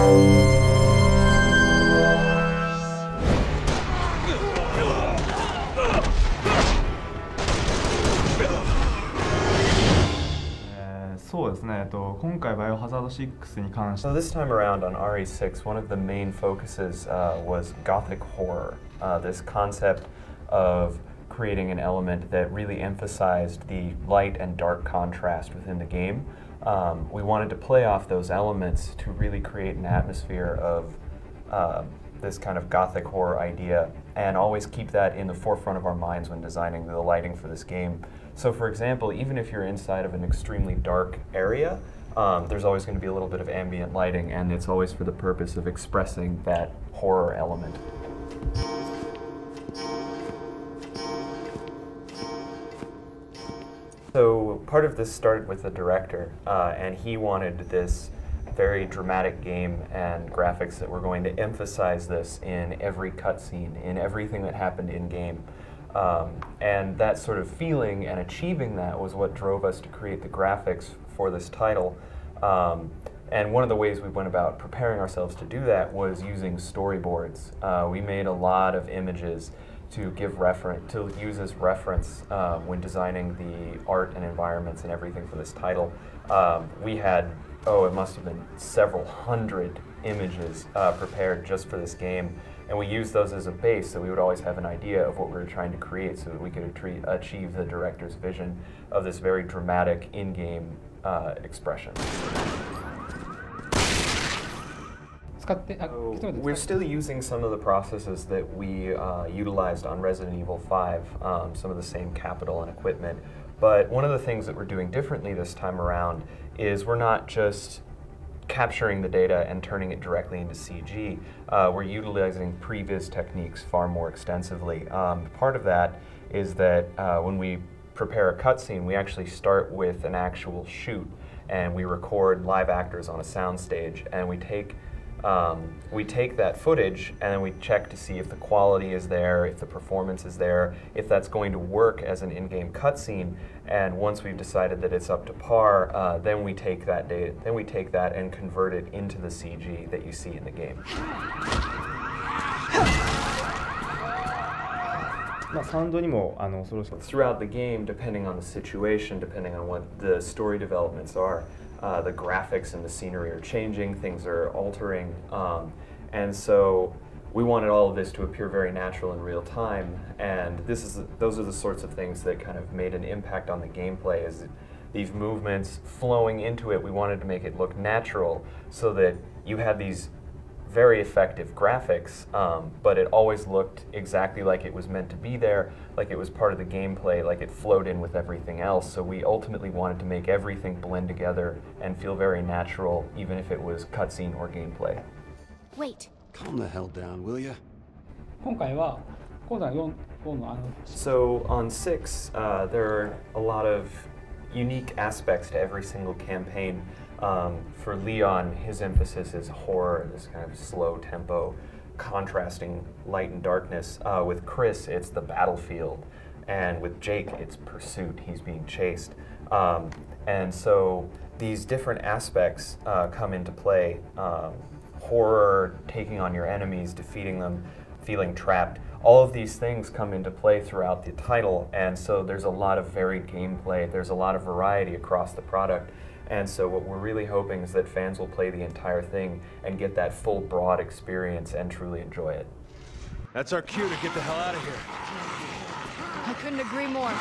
そうですね。今回バイオハザード6に関して So this time around on RE6, one of the main focuses was Gothic horror. This concept of creating an element that really emphasized the light and dark contrast within the game. We wanted to play off those elements to really create an atmosphere of this kind of Gothic horror idea and always keep that in the forefront of our minds when designing the lighting for this game. So for example, even if you're inside of an extremely dark area, there's always going to be a little bit of ambient lighting, and it's always for the purpose of expressing that horror element. So part of this started with the director, and he wanted this very dramatic game and graphics that were going to emphasize this in every cutscene, in everything that happened in-game. And that sort of feeling and achieving that was what drove us to create the graphics for this title. And one of the ways we went about preparing ourselves to do that was using storyboards. We made a lot of images to use as reference when designing the art and environments and everything for this title. We had, it must have been several hundred images prepared just for this game. And we used those as a base, so we would always have an idea of what we were trying to create so that we could achieve the director's vision of this very dramatic in-game expression. We're still using some of the processes that we utilized on Resident Evil 5, some of the same capital and equipment. But one of the things that we're doing differently this time around is we're not just capturing the data and turning it directly into CG. We're utilizing previs techniques far more extensively. Part of that is that when we prepare a cutscene, we actually start with an actual shoot, and we record live actors on a soundstage, and we take that footage and then we check to see if the quality is there, if the performance is there, if that's going to work as an in-game cutscene. And once we've decided that it's up to par, then we take that data, and convert it into the CG that you see in the game. Throughout the game, depending on the situation, depending on what the story developments are, the graphics and the scenery are changing, things are altering, and so we wanted all of this to appear very natural in real time, and those are the sorts of things that kind of made an impact on the gameplay. Is these movements flowing into it, we wanted to make it look natural so that you had these very effective graphics, but it always looked exactly like it was meant to be there, like it was part of the gameplay, like it flowed in with everything else. So we ultimately wanted to make everything blend together and feel very natural, even if it was cutscene or gameplay. Wait. Calm the hell down, will ya? So on 6, there are a lot of unique aspects to every single campaign. For Leon, his emphasis is horror, this kind of slow tempo, contrasting light and darkness. With Chris, it's the battlefield. And with Jake, it's pursuit. He's being chased. And so these different aspects come into play. Horror, taking on your enemies, defeating them, feeling trapped. All of these things come into play throughout the title, and so there's a lot of varied gameplay, there's a lot of variety across the product, and so what we're really hoping is that fans will play the entire thing and get that full, broad experience and truly enjoy it. That's our cue to get the hell out of here. I couldn't agree more.